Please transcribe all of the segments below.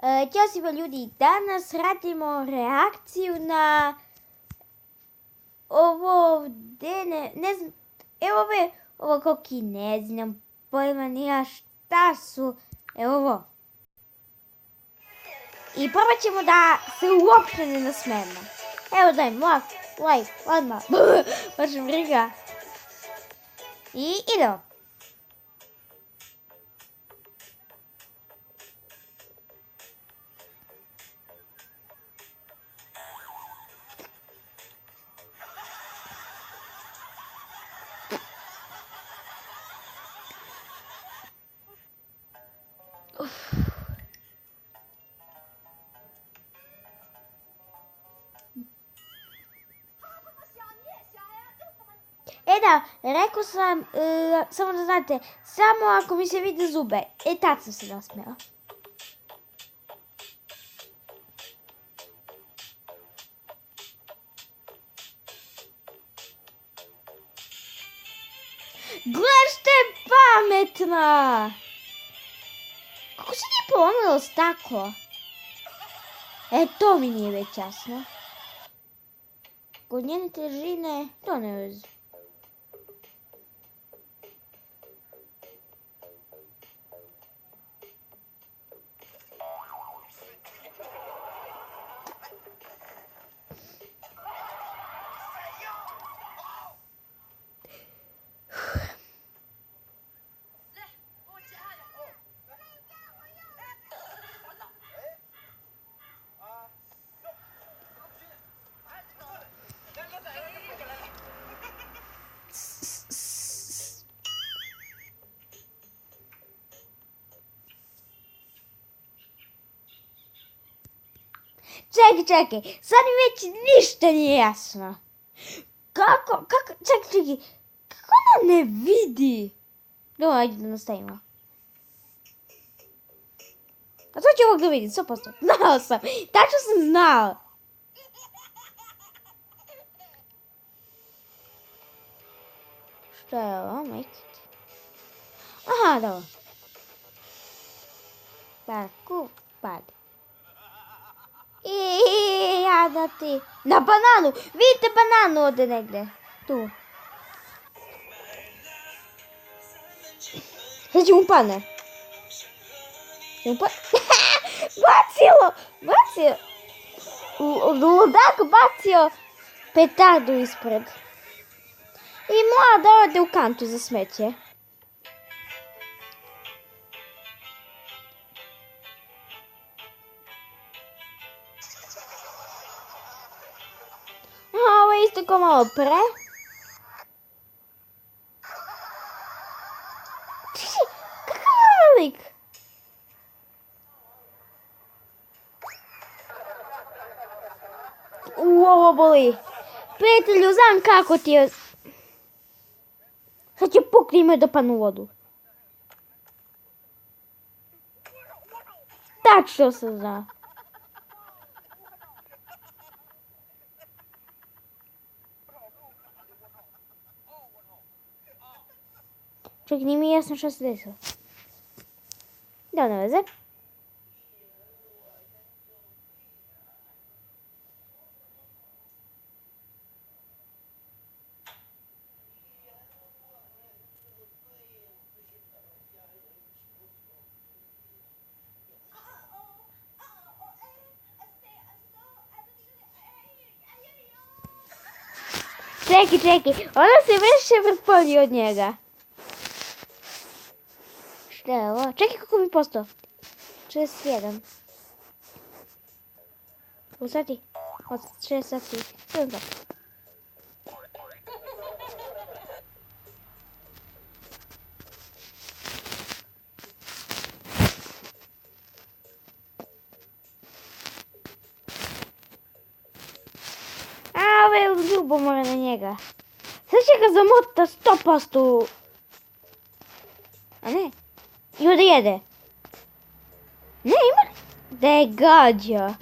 Ćao svima ljudi, danas radimo reakciju na ovo ovdje, ne znam, evo ovo kao Kinezi, nemam pojma ni ja šta su, evo ovo. I probat ćemo da se uopšte ne nasmemo. Evo dajmo, like, odmah, baš briga. I idemo. Da, rekao sam, samo da znate, samo ako mi se vide zube. Tad sam se nasmela. Gle što je pametna! Kako se nije polomilo staklo? To mi nije već jasno. Kod njene težine, to ne vezi. Čekaj, sad mi već ništa nije jasno. Kako, čekaj, kako ona ne vidi? Dobro, ajde da nastavimo. A to će ovog da vidi, 100%. Znao sam, tačno sam znao. Šta je ovo, make it? Aha, dobro. Parku, pad. I jada ti. Na bananu! Vidite bananu ovdje negdje. Tu. Sad će mu padne. Bacio! Ludak bacio petardu ispred. I mora da ode u kantu za smeće. Ovo je isto kao malo pre. Kakav je lik? Ovo boli. Prijatelju, znam kako ti je. Sad će pukni ime da padnu u vodu. Tačno se zna. Čak nije mi jasno što se desilo. Da, ne veze. Čekaj, ona se više vrpolji od njega. Šta je ovo? Čekaj kako mi postao. 61. U sati. Od 6 sati. 7 sati. A ove je ljubomora na njega. Sad će ga zamota 100%. A ne. Ima da jede. Ne, ima da je gađa.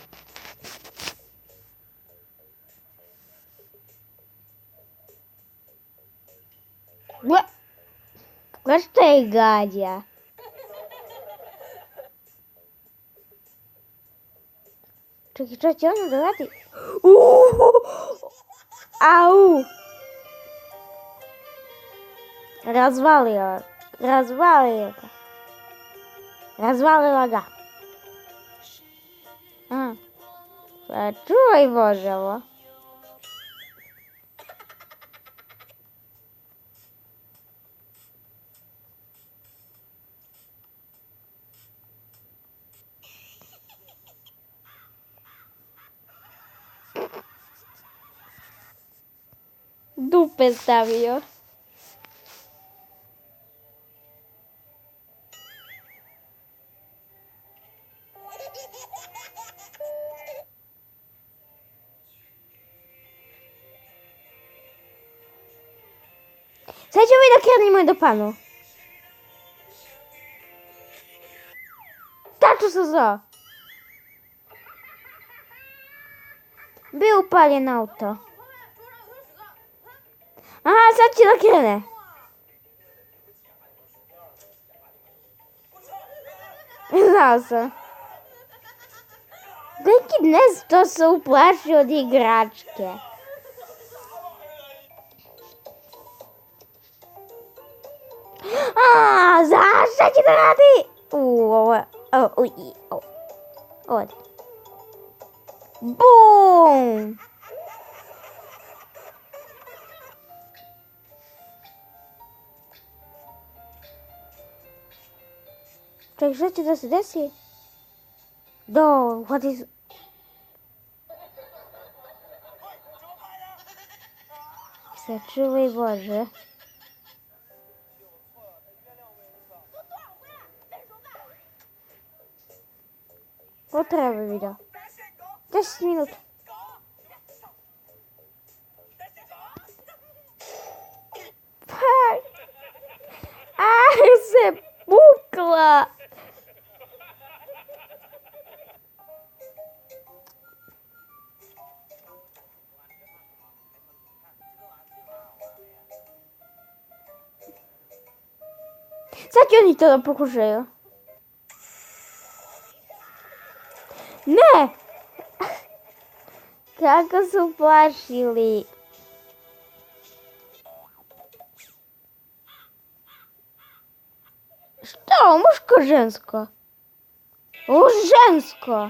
Kako što je gađa? Čekaj, što će ono da radi? Au! Razvalila ga. Razvalila ga. Čuvaj Bože ovo. Dupe stavio. Sad ćemo i da krenimo do panu. Tačno sam zvao. Bio upaljen auto. Aha, sad će da krene. Znao sam. Neki Nesto se uplašio od igračke. Šta će da radi? Ovdje. Bum! Čekaj, šta će da se desi? Uhvati se. Sačuvaj Bože. Ko treba video? 10 minuta. Se pukla. Sad će oni to da pokušaju. Ne! Kako su plašili. Šta, muško, žensko? Ovo žensko.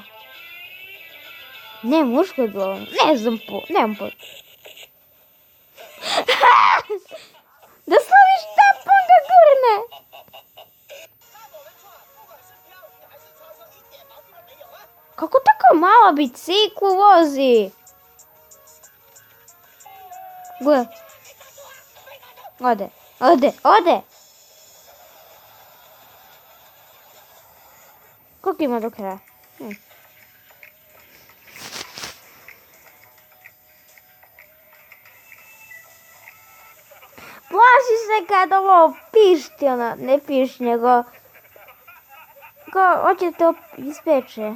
Ne, muško je bilo. Ne znam nemam po. Da slaviš tampon da gurne. Kako tako mala biciklu vozi? Gle. Ode. Koliko ima do kraja? Plaši se kad ovo pišti, ne piši, nego hoće to ispeče.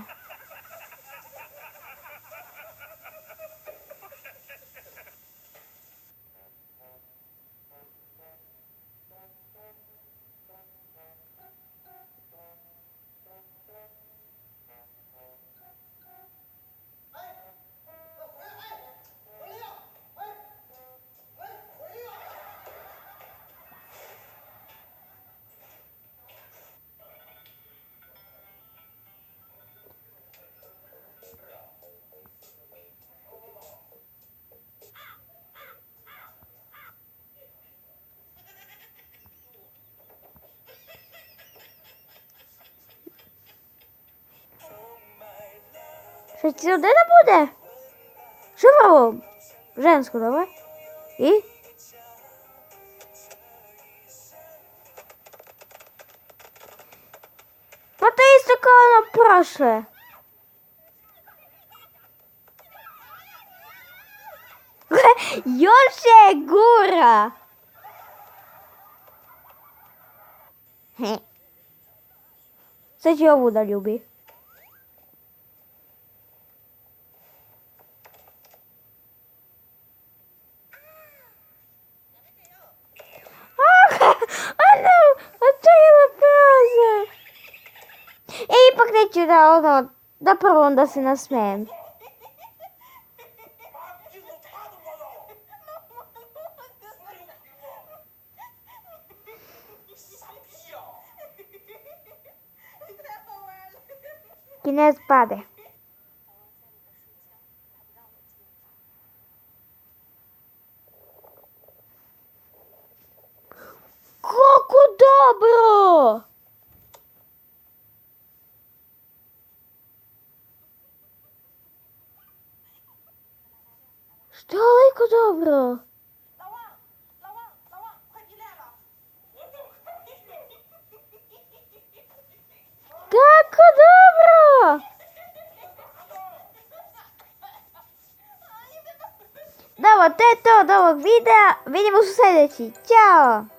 Što će ovdje da bude? Što je ovo? Žensko, dobro? I? Pa to je isto kao ono prošle. Još je gura. Sad će ovu da ljubi. Ipak neću da Da prvo onda se nasmijem. Kinez pade. Kako dobro! Što je toliko dobro? Kako dobro! Dobro, to je to od ovog videa. Vidimo se u sljedeći. Ćao!